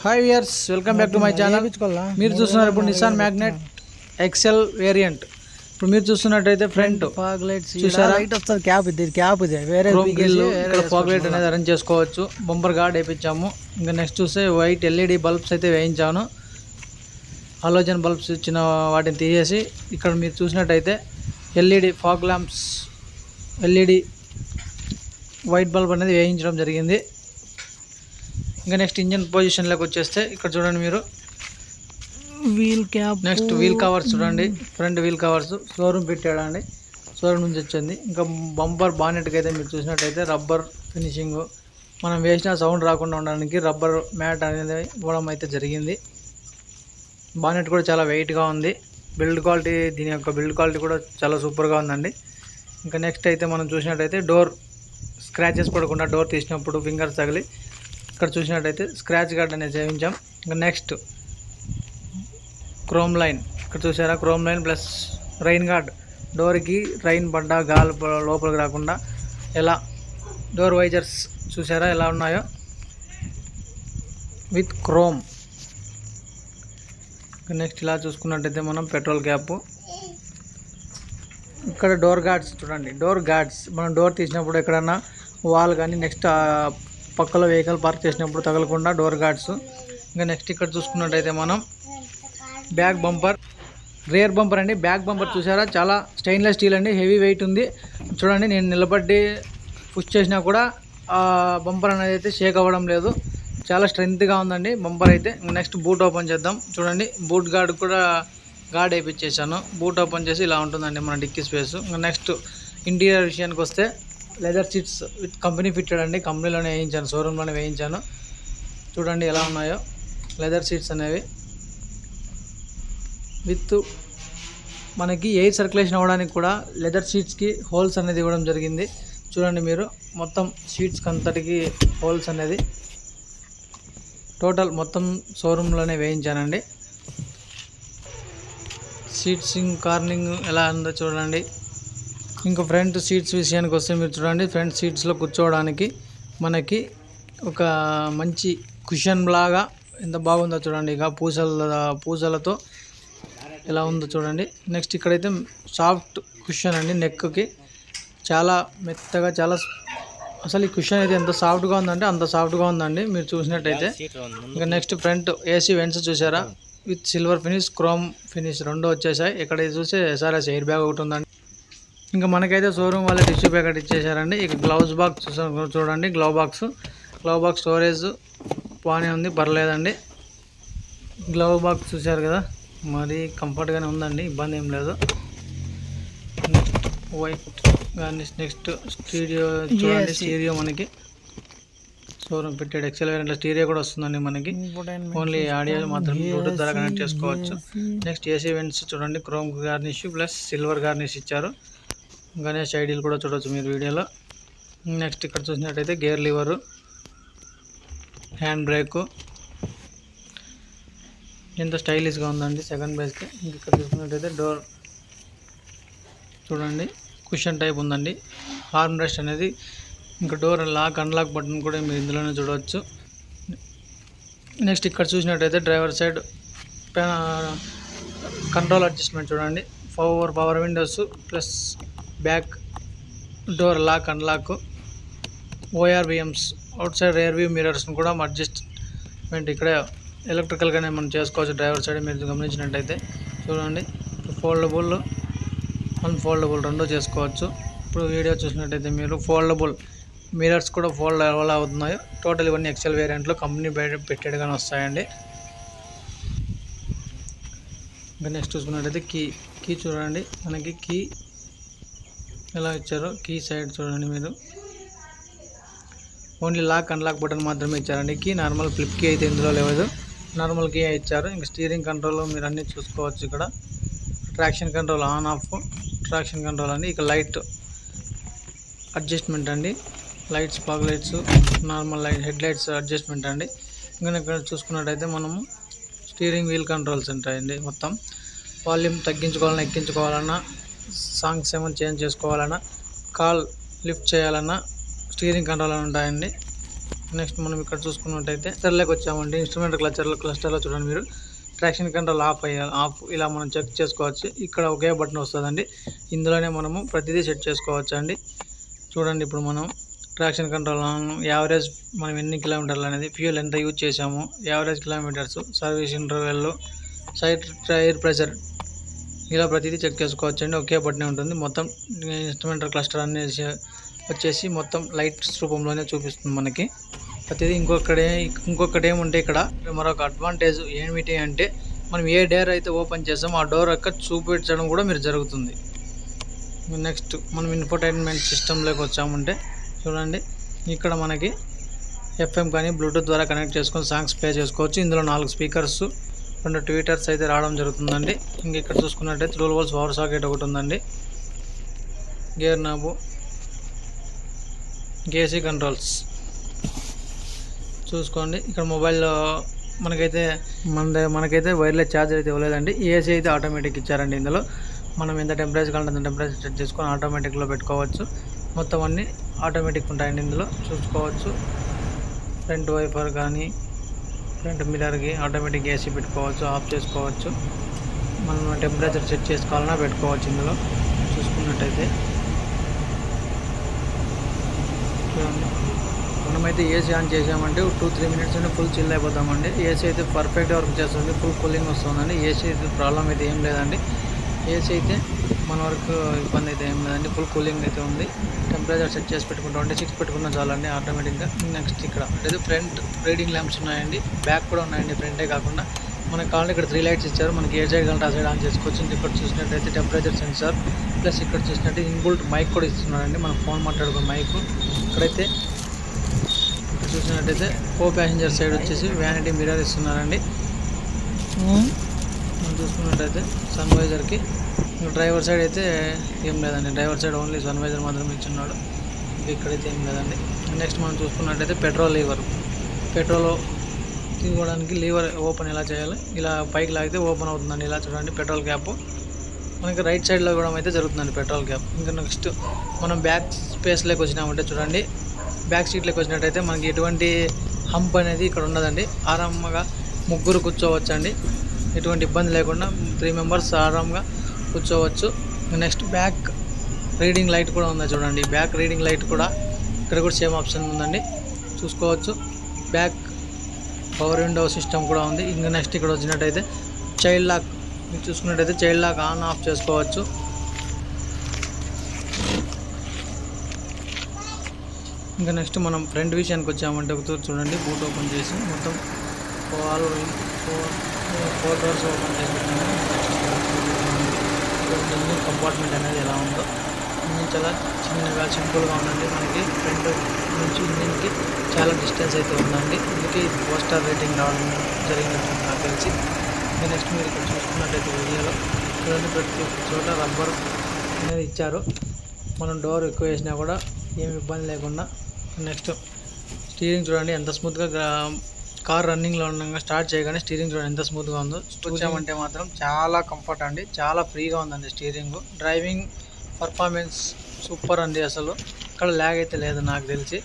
Hi viewers, welcome back to my channel. మీరు చూస్తున్నారు ఇప్పుడు నిసాన్ మ్యాగ్నెట్ ఎక్సెల్ వేరియంట్. ఇప్పుడు మీరు చూస్తున్నట్టయితే ఫ్రంట్ ఫాగ్ లైట్స్ చూసారా, లైట్ వస్తుంది. క్యాప్ ఇది వేరే ఇక్కడ ఫాగ్ లైట్ అనేది అరేంజ్ చేసుకోవచ్చు. బంపర్ గార్డ్ వేయించాము. ఇంకా నెక్స్ట్ చూస్తే వైట్ ఎల్ఈడి బల్బ్స్ అయితే వేయించాను. హాలోజన్ బల్బ్స్ ఇచ్చిన వాటిని తీసేసి ఇక్కడ మీరు చూసినట్టయితే LED fog lamps, LED white bulb అనేది వేయించడం జరిగింది. ఇంకా నెక్స్ట్ ఇంజన్ పొజిషన్లోకి వచ్చేస్తే ఇక్కడ చూడండి మీరు wheel cap, next wheel covers చూడండి. ఫ్రంట్ వీల్ కవర్స్ షోరూమ్ పెట్టాడండి, షోరూమ్ నుంచి వచ్చింది. ఇంకా బంపర్ బానెట్కి అయితే మీరు చూసినట్టయితే రబ్బర్ ఫినిషింగ్, మనం వేసిన సౌండ్ రాకుండా ఉండడానికి రబ్బర్ మ్యాట్ అనేది ఇవ్వడం అయితే జరిగింది. బానెట్ కూడా చాలా వెయిట్గా ఉంది. బిల్డ్ క్వాలిటీ, దీని యొక్క బిల్డ్ క్వాలిటీ కూడా చాలా సూపర్గా ఉందండి. ఇంకా నెక్స్ట్ అయితే మనం చూసినట్టయితే డోర్ స్క్రాచెస్ పడకుండా, డోర్ తీసినప్పుడు ఫింగర్స్ తగిలి ఇక్కడ చూసినట్టయితే స్క్రాచ్ గార్డ్ అనేది చేయించాం. ఇంకా నెక్స్ట్ క్రోమ్ లైన్, ఇక్కడ చూసారా chrome line plus rain guard. డోర్కి రైన్ పడ్డా గాలి లోపలికి రాకుండా ఎలా డోర్ వైజర్స్ చూసారా ఎలా ఉన్నాయో విత్ క్రోమ్. నెక్స్ట్ ఇలా చూసుకున్నట్టయితే మనం పెట్రోల్ క్యాప్, ఇక్కడ డోర్ గార్డ్స్ చూడండి. డోర్ గార్డ్స్ మనం డోర్ తీసినప్పుడు ఎక్కడన్నా వాల్ కానీ నెక్స్ట్ పక్కలో వెహికల్ పార్క్ చేసినప్పుడు తగలకుండా డోర్ గార్డ్స్. ఇంకా నెక్స్ట్ ఇక్కడ చూసుకున్నట్టయితే మనం బ్యాక్ బంపర్, రేర్ బంపర్ అండి. బ్యాక్ బంపర్ చూసారా చాలా స్టెయిన్లెస్ స్టీల్ అండి, హెవీ వెయిట్ ఉంది. చూడండి నేను నిలబడి పుష్ చేసినా కూడా ఆ బంపర్ అనేది అయితే షేక్ అవ్వడం లేదు, చాలా స్ట్రెంగ్త్గా ఉందండి బంపర్ అయితే. నెక్స్ట్ బూట్ ఓపెన్ చేద్దాం. చూడండి బూట్ గార్డ్ కూడా గార్డ్ వేయించేసాను. బూట్ ఓపెన్ చేసి ఇలా ఉంటుందండి మన డిక్కీ స్పేస్. నెక్స్ట్ ఇంటీరియర్ విషయానికి వస్తే leather seats with company fitted అండి, కంపెనీలోనే వేయించాను, షోరూంలోనే వేయించాను. చూడండి ఎలా ఉన్నాయో లెదర్ సీట్స్ అనేవి. విత్ మనకి ఎయిర్ సర్క్యులేషన్ అవ్వడానికి కూడా లెదర్ సీట్స్కి హోల్స్ అనేది ఇవ్వడం జరిగింది. చూడండి మీరు మొత్తం సీట్స్కి అంతటికి హోల్స్ అనేది టోటల్ మొత్తం షోరూంలోనే వేయించానండి. సీట్సింగ్ కార్నింగ్ ఎలా ఉందో చూడండి. ఇంకా ఫ్రంట్ సీట్స్ విషయానికి వస్తే మీరు చూడండి, ఫ్రంట్ సీట్స్లో కూర్చోవడానికి మనకి ఒక మంచి కుషన్ లాగా ఎంత బాగుందో చూడండి. ఇక పూసలతో ఎలా ఉందో చూడండి. నెక్స్ట్ ఇక్కడైతే సాఫ్ట్ కుషన్ అండి, నెక్కి చాలా మెత్తగా, చాలా అసలు ఈ కుషన్ అయితే ఎంత సాఫ్ట్గా ఉందంటే అంత సాఫ్ట్గా ఉందండి మీరు చూసినట్టయితే. ఇంకా నెక్స్ట్ ఫ్రంట్ ఏసీ వెంట్స్ చూసారా, with silver finish, chrome finish రెండు వచ్చేసాయి. ఇక్కడ చూస్తే ఎస్ఆర్ఎస్ ఎయిర్ బ్యాగ్ ఒకటి ఉందండి. ఇంకా మనకైతే షోరూమ్ వాళ్ళ టిష్యూ ప్యాకెట్ ఇచ్చేసారండి. ఇక గ్లౌజ్ బాక్స్ చూడండి, గ్లవ్ బాక్స్ స్టోరేజ్ బాగానే ఉంది, పర్లేదండి. గ్లవ్ బాక్స్ చూసారు కదా, మరి కంఫర్ట్గానే ఉందండి, ఇబ్బంది ఏం లేదు. నెక్స్ట్ వైట్ కానీ నెక్స్ట్ స్టీరియో చూడండి. స్టీరియో మనకి షోరూమ్ పెట్టాడు ఎక్సెల్ వేరియంట్లో స్టీరియో కూడా వస్తుందండి మనకి. ఓన్లీ ఆడియో మాత్రం బ్లూటూత్ ద్వారా కనెక్ట్ చేసుకోవచ్చు. నెక్స్ట్ ఏసీ వెంట్స్ చూడండి, chrome garnish plus silver garnish ఇచ్చారు. గణేష్ ఐడీలు కూడా చూడవచ్చు మీరు వీడియోలో. నెక్స్ట్ ఇక్కడ చూసినట్టయితే గేర్ లివరు, హ్యాండ్ బ్రేకు ఎంత స్టైలిష్గా ఉందండి సెకండ్ బేస్కి. ఇక్కడ చూసుకున్నట్టయితే డోర్ చూడండి, కుషన్ టైప్ ఉందండి. హార్మ్ రెస్ట్ అనేది, ఇంకా డోర్ లాక్ అన్లాక్ బటన్ కూడా మీరు ఇందులోనే చూడవచ్చు. నెక్స్ట్ ఇక్కడ చూసినట్టయితే డ్రైవర్ సైడ్ కంట్రోల్ అడ్జస్ట్మెంట్ చూడండి. Power windows plus back door lock unlock, ORVMs, outside rear view మిరర్స్ని కూడా అడ్జస్ట్మెంట్ ఇక్కడ ఎలక్ట్రికల్గానే మనం చేసుకోవచ్చు. డ్రైవర్ సైడ్ మీరు గమనించినట్టయితే చూడండి, ఫోల్డబుల్ అన్ఫోల్డబుల్ రెండు చేసుకోవచ్చు. ఇప్పుడు వీడియో చూసినట్టయితే మీరు ఫోల్డబుల్ మిరర్స్ కూడా ఫోల్డ్ ఎలా అవుతున్నాయో. టోటల్ ఇవన్నీ ఎక్సెల్ వేరియంట్లో కంపెనీ పెట్టేడుగానే వస్తాయండి. ఇంకా నెక్స్ట్ చూసుకున్నట్టయితే కీ చూడండి, మనకి కీ ఎలా ఇచ్చారో. కీ సైడ్ చూడండి మీరు, ఓన్లీ లాక్ అన్లాక్ బటన్ మాత్రమే ఇచ్చారండి. కీ నార్మల్ ఫ్లిప్ కీ అయితే ఇందులో లేదు, నార్మల్ కీ ఇచ్చారు. ఇంకా స్టీరింగ్ కంట్రోల్ మీరు అన్నీ చూసుకోవచ్చు. ఇక్కడ traction control on off, traction control అండి. ఇక లైట్ అడ్జస్ట్మెంట్ అండి, lights fog lights, normal light head lights adjustment అండి. ఇంకా ఇక్కడ చూసుకున్నట్టయితే మనము స్టీరింగ్ వీల్ కంట్రోల్స్ ఉంటాయండి. మొత్తం వాల్యూమ్ తగ్గించుకోవాలన్నా, ఎక్కించుకోవాలన్నా, సాంగ్స్ ఏమైనా చేంజ్ చేసుకోవాలన్నా, కాల్ లిఫ్ట్ చేయాలన్నా స్టీరింగ్ కంట్రోల్ ఉంటాయండి. నెక్స్ట్ మనం ఇక్కడ చూసుకున్నట్టయితే క్లస్టర్లోకి వచ్చామండి. ఇన్స్ట్రుమెంట్ క్లస్టర్లో చూడండి మీరు ట్రాక్షన్ కంట్రోల్ ఆఫ్ ఇలా మనం చెక్ చేసుకోవచ్చు. ఇక్కడ ఒకే బటన్ వస్తుందండి. ఇందులోనే మనము ప్రతిదీ సెట్ చేసుకోవచ్చు అండి. చూడండి ఇప్పుడు మనం ట్రాక్షన్ కంట్రోల్ యావరేజ్ మనం ఎన్ని కిలోమీటర్లు అనేది, ఫ్యూయల్ ఎంత యూజ్ చేసాము, average kilometres, service interval, side tyre pressure, ఇలా ప్రతిదీ చెక్ చేసుకోవచ్చు అండి. ఒకే బటనే ఉంటుంది. మొత్తం ఇన్స్ట్రుమెంట్ క్లస్టర్ అనేది వచ్చేసి మొత్తం లైట్స్ రూపంలోనే చూపిస్తుంది మనకి ప్రతిదీ. ఇంకొకటి ఏముంటే ఇక్కడ మరొక అడ్వాంటేజ్ ఏమిటి అంటే మనం ఏ డోర్ అయితే ఓపెన్ చేసామో ఆ డోర్ యొక్క చూపించడం కూడా మీరు జరుగుతుంది. నెక్స్ట్ మనం ఇన్ఫోటైన్మెంట్ సిస్టంలోకి వచ్చామంటే చూడండి ఇక్కడ మనకి FM కానీ బ్లూటూత్ ద్వారా కనెక్ట్ చేసుకొని సాంగ్స్ ప్లే చేసుకోవచ్చు. ఇందులో 4 స్పీకర్స్, 2 ట్వీటర్స్ అయితే రావడం జరుగుతుందండి. ఇంక ఇక్కడ చూసుకున్నట్టయితే 12 volts పవర్ సాకెట్ ఒకటి ఉందండి. గేర్ నాబు, AC కంట్రోల్స్ చూసుకోండి. ఇక్కడ మొబైల్లో మనకైతే వైర్లెస్ ఛార్జర్ అయితే ఇవ్వలేదండి. AC అయితే ఆటోమేటిక్ ఇచ్చారండి. ఇందులో మనం ఎంత టెంపరేచర్ కావాలంటే అంత టెంపరేచర్ సెట్ చేసుకొని ఆటోమేటిక్లో పెట్టుకోవచ్చు. మొత్తం అన్నీ ఆటోమేటిక్ ఉంటాయండి. ఇందులో చూసుకోవచ్చు. ఫ్రంట్ వైపర్ కానీ ఫ్రంట్ మిర్రర్కి ఆటోమేటిక్ AC పెట్టుకోవచ్చు, ఆఫ్ చేసుకోవచ్చు. మనం టెంపరేచర్ సెట్ చేసుకోవాలన్నా పెట్టుకోవచ్చు. ఇందులో చూసుకున్నట్టయితే చూడండి మనమైతే AC ఆన్ చేసామంటే 2-3 minutes అంటే ఫుల్ చిల్ అయిపోతామండి. AC అయితే పర్ఫెక్ట్ వర్క్ చేస్తుంది, ఫుల్ కూలింగ్ వస్తుందండి. AC అయితే ప్రాబ్లం అయితే ఏం లేదండి. AC అయితే మన వరకు ఇబ్బంది అయితే ఏం లేదండి. ఫుల్ కూలింగ్ అయితే ఉంది. టెంపరేచర్ సెట్ చేసి పెట్టుకుంటాం అంటే 6 పెట్టుకున్నా చాలండి ఆటోమేటిక్గా. నెక్స్ట్ ఇక్కడ అంటే ఫ్రంట్ రీడింగ్ ల్యాంప్స్ ఉన్నాయండి, బ్యాక్ కూడా ఉన్నాయండి. ఫ్రంటే కాకుండా మనకు కావాలంటే ఇక్కడ 3 lights ఇచ్చారు. మనకి ఏ సైడ్ కావాలంటే ఆ సైడ్ ఆన్ చేసుకోవచ్చు. ఇక్కడ చూసినట్టయితే టెంపరేచర్ సెన్సార్ ప్లస్ ఇక్కడ చూసినట్టు ఇన్బుల్ట్ మైక్ కూడా ఇస్తున్నారండి. మనం ఫోన్ మాట్లాడుకునే మైక్. ఇక్కడైతే చూసినట్టయితే ప్యాసింజర్ సైడ్ వచ్చేసి వ్యానిటీ మిర్రర్ ఇస్తున్నారండి. మనం చూసుకున్నట్టయితే సన్వైజర్కి, డ్రైవర్ సైడ్ అయితే ఏం లేదండి. డ్రైవర్ సైడ్ ఓన్లీ సన్వైజర్ మాత్రమే ఇచ్చున్నాడు. ఇక్కడైతే ఏం లేదండి. నెక్స్ట్ మనం చూసుకున్నట్టయితే పెట్రోల్ తీసుకోవడానికి లీవర్ ఓపెన్ ఎలా చేయాలి, ఇలా పైకి లాగితే ఓపెన్ అవుతుందండి. ఇలా చూడండి పెట్రోల్ క్యాప్ మనకి రైట్ సైడ్లో కూడా అయితే జరుగుతుందండి పెట్రోల్ క్యాప్. ఇంకా నెక్స్ట్ మనం బ్యాక్ స్పేస్లోకి వచ్చినామంటే చూడండి, బ్యాక్ సీట్లోకి వచ్చినట్టయితే మనకి ఎటువంటి హంప్ అనేది ఇక్కడ ఉండదండి. ఆరాంగా 3 కూర్చోవచ్చు అండి. ఎటువంటి ఇబ్బంది లేకుండా 3 members ఆరాంగా కూర్చోవచ్చు. నెక్స్ట్ బ్యాక్ రీడింగ్ లైట్ కూడా ఉంది చూడండి. బ్యాక్ రీడింగ్ లైట్ కూడా ఇక్కడ కూడా సేమ్ ఆప్షన్ ఉందండి, చూసుకోవచ్చు. బ్యాక్ పవర్ విండో సిస్టమ్ కూడా ఉంది. ఇంకా నెక్స్ట్ ఇక్కడ వచ్చినట్టయితే చైల్డ్ లాక్, మీరు చూసుకున్నట్టయితే చైల్డ్ లాక్ ఆన్ ఆఫ్ చేసుకోవచ్చు. ఇంకా నెక్స్ట్ మనం ఫ్రంట్ విషయానికి వచ్చామంటే ఒకసారి చూడండి. బూట్ ఓపెన్ చేసి మొత్తం 4 doors ఓపెన్ చేసి ఇంజిన్ కంపార్ట్మెంట్ అనేది ఎలా ఉందో. ఇంజిన్ చాలా చిన్నగా సింపుల్గా ఉందండి. మనకి ఫ్రంట్ నుంచి ఇంజిన్కి చాలా డిస్టెన్స్ అయితే ఉందండి. అందుకే ఇది 4 star రేటింగ్ రావడం జరిగినట్టు నాకు తెలిసి. ఇంకా నెక్స్ట్ మీరు ఇక్కడ చూసుకున్నట్టయితే వీడియోలో చూడండి, ప్రతి చోట రబ్బర్ అనేది ఇచ్చారు. మనం డోర్ ఎక్కువ వేసినా కూడా ఏమి ఇబ్బంది లేకుండా. నెక్స్ట్ స్టీరింగ్ చూడండి ఎంత స్మూత్గా, కార్ రన్నింగ్లో ఉండగా స్టార్ట్ చేయగానే స్టీరింగ్ చూడండి ఎంత స్మూత్గా ఉందో. వచ్చామంటే మాత్రం చాలా కంఫర్ట్ అండి, చాలా ఫ్రీగా ఉందండి స్టీరింగ్. డ్రైవింగ్ పర్ఫార్మెన్స్ సూపర్ అండి. అసలు ఇక్కడ ల్యాగ్ అయితే లేదు నాకు తెలిసి.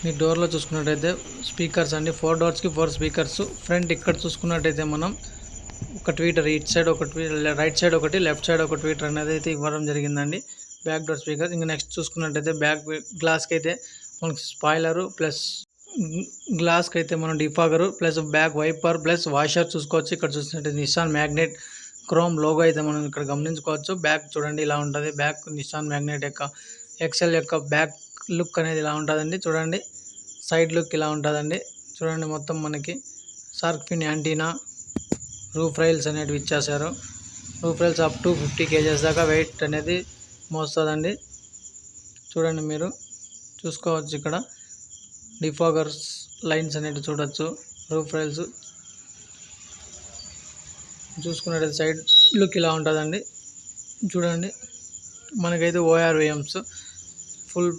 మీ డోర్లో చూసుకున్నట్టయితే స్పీకర్స్ అండి, 4 doors-కి 4 స్పీకర్స్. ఫ్రంట్ ఇక్కడ చూసుకున్నట్టయితే మనం ఒక ట్వీటర్, ఇటు సైడ్ ఒక ట్వీటర్, రైట్ సైడ్ ఒకటి, లెఫ్ట్ సైడ్ ఒక ట్వీటర్ అనేది అయితే ఇవ్వడం జరిగిందండి. Back door speaker. ఇంకా నెక్స్ట్ చూసుకున్నట్టయితే బ్యాక్ గ్లాస్కి అయితే మనకి స్పాయిలరు ప్లస్ గ్లాస్కి అయితే మనం defogger plus back wiper plus washer చూసుకోవచ్చు. ఇక్కడ చూసినట్టయితే నిస్సాన్ మ్యాగ్నెట్ క్రోమ్ లోగో అయితే మనం ఇక్కడ గమనించుకోవచ్చు. బ్యాక్ చూడండి ఇలా ఉంటుంది. బ్యాక్ నిస్సాన్ మ్యాగ్నెట్ యొక్క ఎక్సెల్ యొక్క బ్యాక్ లుక్ అనేది ఇలా ఉంటుందండి. చూడండి సైడ్ లుక్ ఇలా ఉంటుందండి. చూడండి మొత్తం మనకి shark fin antenna, roof rails అనేటివి ఇచ్చేసారు. Roof rails up to 50 kgs దాకా వెయిట్ అనేది మోస్తుందండి. చూడండి మీరు చూసుకోవచ్చు. ఇక్కడ డిఫాగర్స్ లైన్స్ అనేవి చూడొచ్చు. రూఫ్ రైల్స్ చూసుకున్నట్లయితే సైడ్ లుక్ ఇలా ఉంటుందండి. చూడండి మనకైతే ORVMs full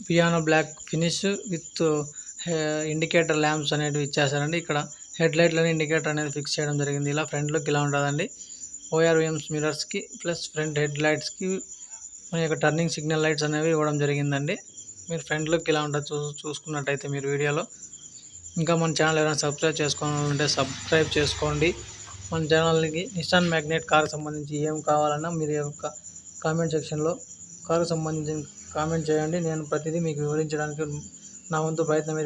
piano black finish with indicator lamps అనేటివి ఇచ్చేసారండి. ఇక్కడ హెడ్ లైట్లని ఇండికేటర్ అనేది ఫిక్స్ చేయడం జరిగింది. ఇలా ఫ్రంట్ లుక్ ఇలా ఉంటుందండి. ORVMs మిరర్స్కి ప్లస్ ఫ్రంట్ హెడ్ లైట్స్కి మన యొక్క టర్నింగ్ సిగ్నల్ లైట్స్ అనేవి ఇవ్వడం జరిగిందండి. మీరు ఫ్రంట్ లుక్ ఇలా ఉంటుంది చూసుకున్నట్టయితే మీరు వీడియోలో. ఇంకా మన ఛానల్ ఎవరైనా సబ్స్క్రైబ్ చేసుకోవాలంటే సబ్స్క్రైబ్ చేసుకోండి. మన ఛానల్కి నిసాన్ మ్యాగ్నెట్ కార్ సంబంధించి ఏం కావాలన్నా మీరు యొక్క కామెంట్ సెక్షన్లో కారుకు సంబంధించిన కామెంట్ చేయండి. నేను ప్రతిదీ మీకు వివరించడానికి నా వంతు ప్రయత్నం